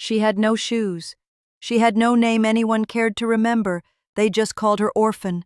She had no shoes. She had no name anyone cared to remember. They just called her Orphan.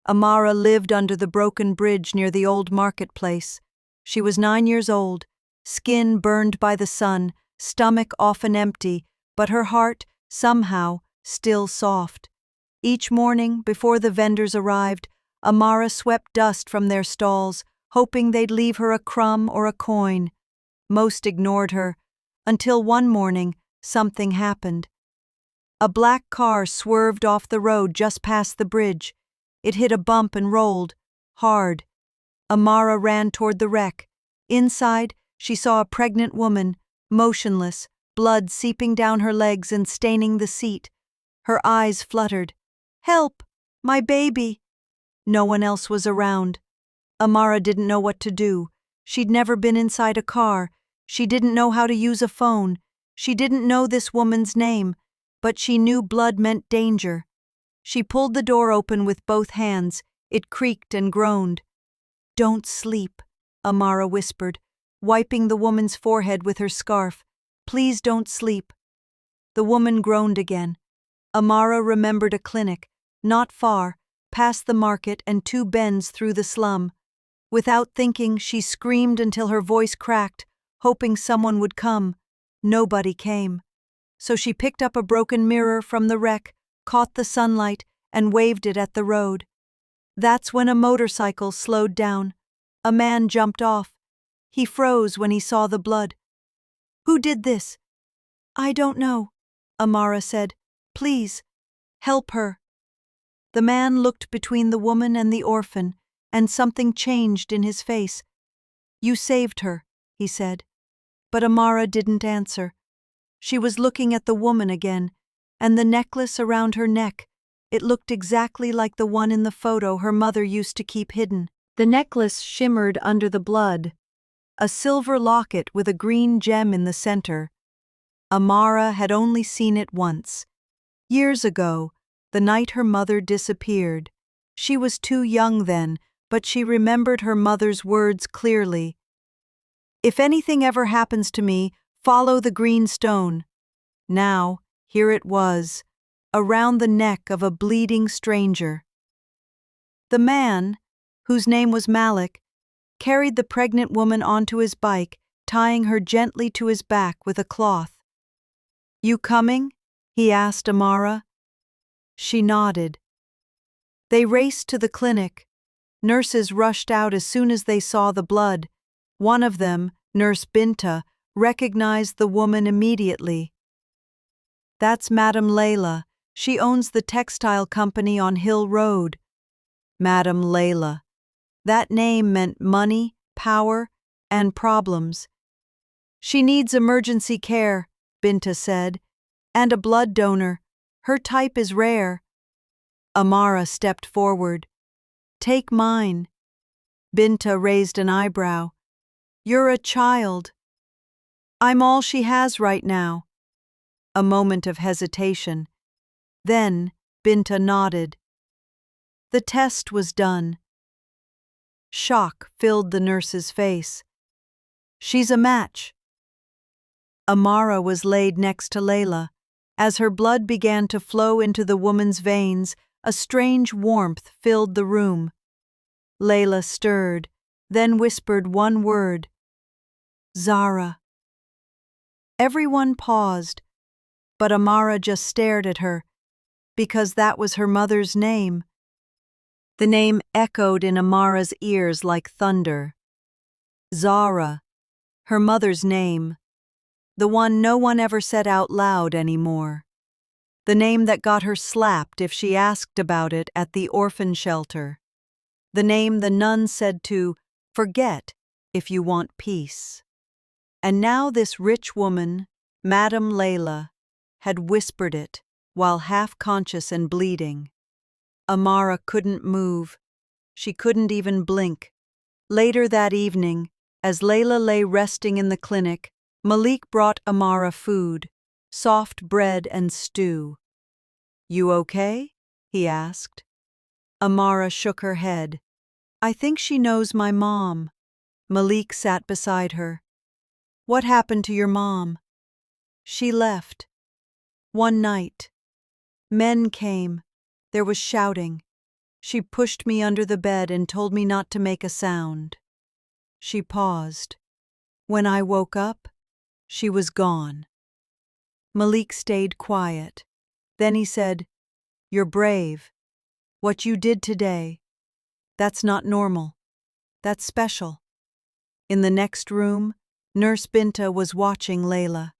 Amara lived under the broken bridge near the old marketplace. She was 9 years old, skin burned by the sun, stomach often empty, but her heart, somehow, still soft. Each morning, before the vendors arrived, Amara swept dust from their stalls, hoping they'd leave her a crumb or a coin. Most ignored her, until one morning, something happened. A black car swerved off the road just past the bridge. It hit a bump and rolled, hard. Amara ran toward the wreck. Inside, she saw a pregnant woman, motionless, blood seeping down her legs and staining the seat. Her eyes fluttered. "Help! My baby!" No one else was around. Amara didn't know what to do. She'd never been inside a car. She didn't know how to use a phone. She didn't know this woman's name, but she knew blood meant danger. She pulled the door open with both hands. It creaked and groaned. "Don't sleep," Amara whispered, wiping the woman's forehead with her scarf. "Please don't sleep." The woman groaned again. Amara remembered a clinic, not far, past the market and 2 bends through the slum. Without thinking, she screamed until her voice cracked, hoping someone would come. Nobody came. So she picked up a broken mirror from the wreck, caught the sunlight, and waved it at the road. That's when a motorcycle slowed down. A man jumped off. He froze when he saw the blood. "Who did this?" "I don't know," Amara said. "Please, help her." The man looked between the woman and the orphan, and something changed in his face. "You saved her," he said. But Amara didn't answer. She was looking at the woman again, and the necklace around her neck. It looked exactly like the one in the photo her mother used to keep hidden. The necklace shimmered under the blood, a silver locket with a green gem in the center. Amara had only seen it once. Years ago, the night her mother disappeared. She was too young then, but she remembered her mother's words clearly. "If anything ever happens to me, follow the green stone." Now, here it was, around the neck of a bleeding stranger. The man, whose name was Malik, carried the pregnant woman onto his bike, tying her gently to his back with a cloth. "You coming?" he asked Amara. She nodded. They raced to the clinic. Nurses rushed out as soon as they saw the blood. One of them, Nurse Binta, recognized the woman immediately. "That's Madam Layla. She owns the textile company on Hill Road." Madam Layla. That name meant money, power, and problems. "She needs emergency care," Binta said, "and a blood donor. Her type is rare." Amara stepped forward. "Take mine." Binta raised an eyebrow. "You're a child." "I'm all she has right now." A moment of hesitation. Then Binta nodded. The test was done. Shock filled the nurse's face. "She's a match." Amara was laid next to Layla. As her blood began to flow into the woman's veins, a strange warmth filled the room. Layla stirred, then whispered one word. "Zara." Everyone paused, but Amara just stared at her, because that was her mother's name. The name echoed in Amara's ears like thunder. Zara, her mother's name, the one no one ever said out loud anymore. The name that got her slapped if she asked about it at the orphan shelter. The name the nun said to forget if you want peace. And now this rich woman, Madam Layla, had whispered it while half-conscious and bleeding. Amara couldn't move. She couldn't even blink. Later that evening, as Layla lay resting in the clinic, Malik brought Amara food, soft bread and stew. "You okay?" he asked. Amara shook her head. "I think she knows my mom." Malik sat beside her. "What happened to your mom?" "She left," One night, men came. There was shouting. She pushed me under the bed and told me not to make a sound. She paused. When I woke up, she was gone. Malik stayed quiet. Then he said, "You're brave. What you did today, that's not normal. That's special." In the next room, Nurse Binta was watching Layla.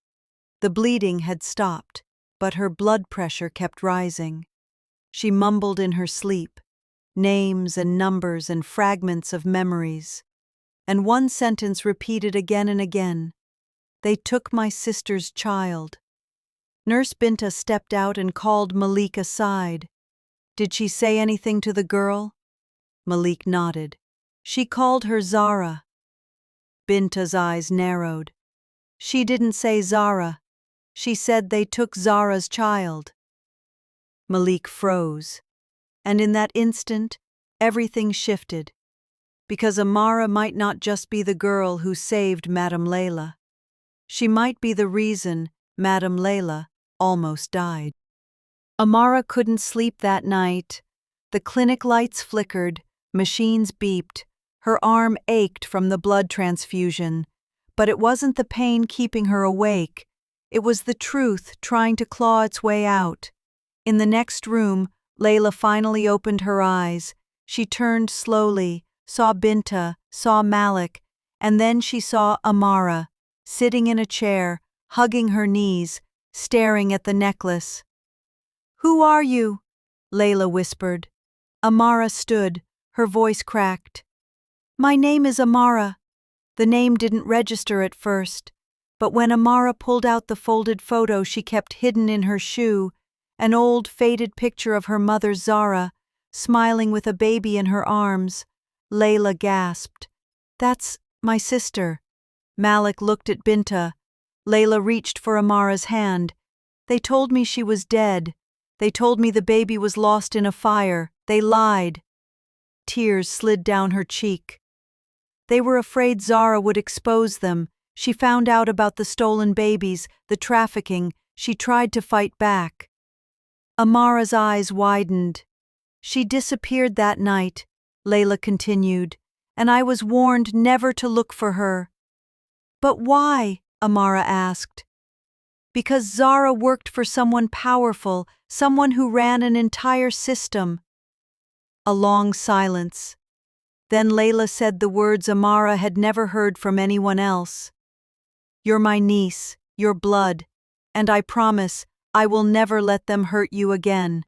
The bleeding had stopped, but her blood pressure kept rising. She mumbled in her sleep, names and numbers and fragments of memories. And one sentence repeated again and again, "They took my sister's child." Nurse Binta stepped out and called Malik aside. "Did she say anything to the girl?" Malik nodded. "She called her Zara." Binta's eyes narrowed. "She didn't say Zara. She said they took Zara's child." Malik froze. And in that instant, everything shifted. Because Amara might not just be the girl who saved Madame Layla. She might be the reason Madame Layla almost died. Amara couldn't sleep that night. The clinic lights flickered, machines beeped, her arm ached from the blood transfusion. But it wasn't the pain keeping her awake. It was the truth trying to claw its way out. In the next room, Layla finally opened her eyes. She turned slowly, saw Binta, saw Malik, and then she saw Amara, sitting in a chair, hugging her knees, staring at the necklace. "Who are you?" Layla whispered. Amara stood, her voice cracked. "My name is Amara." The name didn't register at first, but when Amara pulled out the folded photo she kept hidden in her shoe, an old faded picture of her mother Zara, smiling with a baby in her arms, Layla gasped. "That's my sister." Malik looked at Binta. Layla reached for Amara's hand. "They told me she was dead. They told me the baby was lost in a fire. They lied." Tears slid down her cheek. "They were afraid Zara would expose them. She found out about the stolen babies, the trafficking. She tried to fight back." Amara's eyes widened. "She disappeared that night," Layla continued, "and I was warned never to look for her." "But why?" Amara asked. "Because Zara worked for someone powerful, someone who ran an entire system." A long silence. Then Layla said the words Amara had never heard from anyone else. "You're my niece, your blood, and I promise I will never let them hurt you again."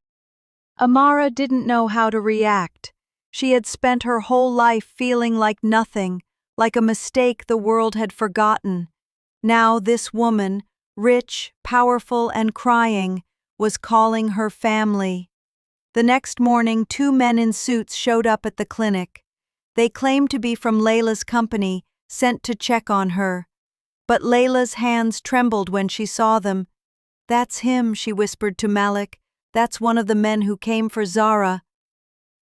Amara didn't know how to react. She had spent her whole life feeling like nothing, like a mistake the world had forgotten. Now this woman, rich, powerful, and crying, was calling her family. The next morning, 2 men in suits showed up at the clinic. They claimed to be from Layla's company, sent to check on her. But Layla's hands trembled when she saw them. "That's him," she whispered to Malik. "That's one of the men who came for Zara."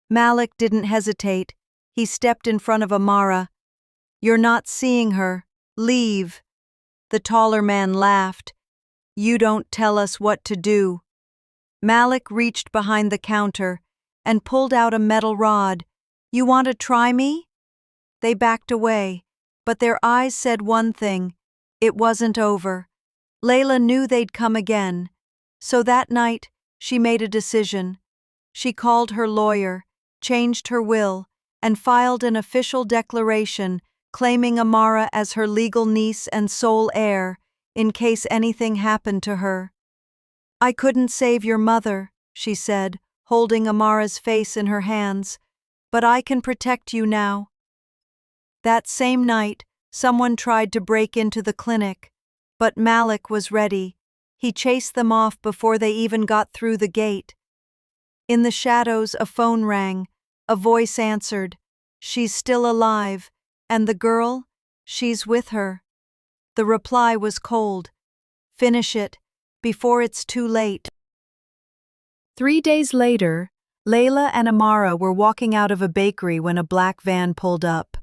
Malik didn't hesitate. He stepped in front of Amara. "You're not seeing her. Leave." The taller man laughed. "You don't tell us what to do." Malik reached behind the counter and pulled out a metal rod. "You want to try me?" They backed away, but their eyes said one thing. It wasn't over. Layla knew they'd come again. So that night, she made a decision. She called her lawyer, changed her will, and filed an official declaration claiming Amara as her legal niece and sole heir, in case anything happened to her. "I couldn't save your mother," she said, holding Amara's face in her hands, "but I can protect you now." That same night, someone tried to break into the clinic, but Malik was ready. He chased them off before they even got through the gate. In the shadows, a phone rang. A voice answered. "She's still alive, and the girl, she's with her." The reply was cold. "Finish it, before it's too late." 3 days later, Layla and Amara were walking out of a bakery when a black van pulled up.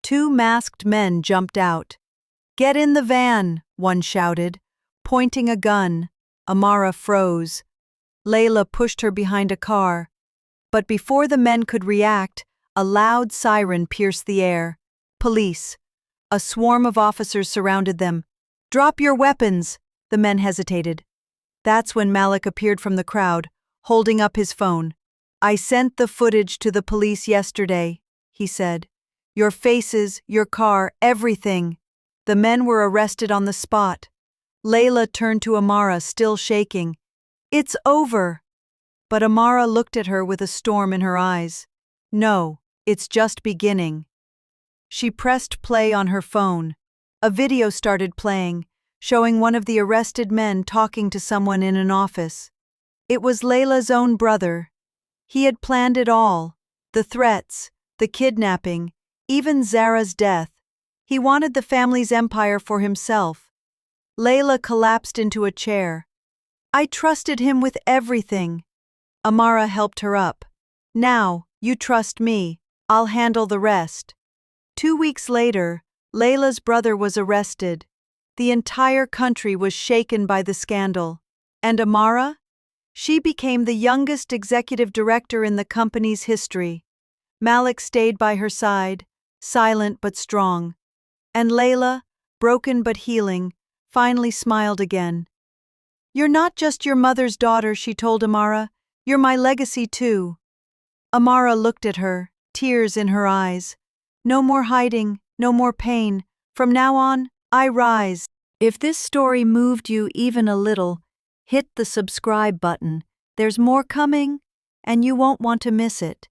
2 masked men jumped out. "Get in the van," one shouted, pointing a gun. Amara froze. Layla pushed her behind a car. But before the men could react, a loud siren pierced the air. Police. A swarm of officers surrounded them. "Drop your weapons!" The men hesitated. That's when Malik appeared from the crowd, holding up his phone. "I sent the footage to the police yesterday," he said. "Your faces, your car, everything." The men were arrested on the spot. Layla turned to Amara, still shaking. "It's over." But Amara looked at her with a storm in her eyes. "No, it's just beginning." She pressed play on her phone. A video started playing, showing one of the arrested men talking to someone in an office. It was Layla's own brother. He had planned it all: the threats, the kidnapping, even Zara's death. He wanted the family's empire for himself. Layla collapsed into a chair. "I trusted him with everything." Amara helped her up. "Now, you trust me. I'll handle the rest." 2 weeks later, Layla's brother was arrested. The entire country was shaken by the scandal. And Amara? She became the youngest executive director in the company's history. Malik stayed by her side, silent but strong. And Layla, broken but healing, finally smiled again. "You're not just your mother's daughter," she told Amara. "You're my legacy too." Amara looked at her, tears in her eyes. "No more hiding, no more pain. From now on, I rise." If this story moved you even a little, hit the subscribe button. There's more coming, and you won't want to miss it.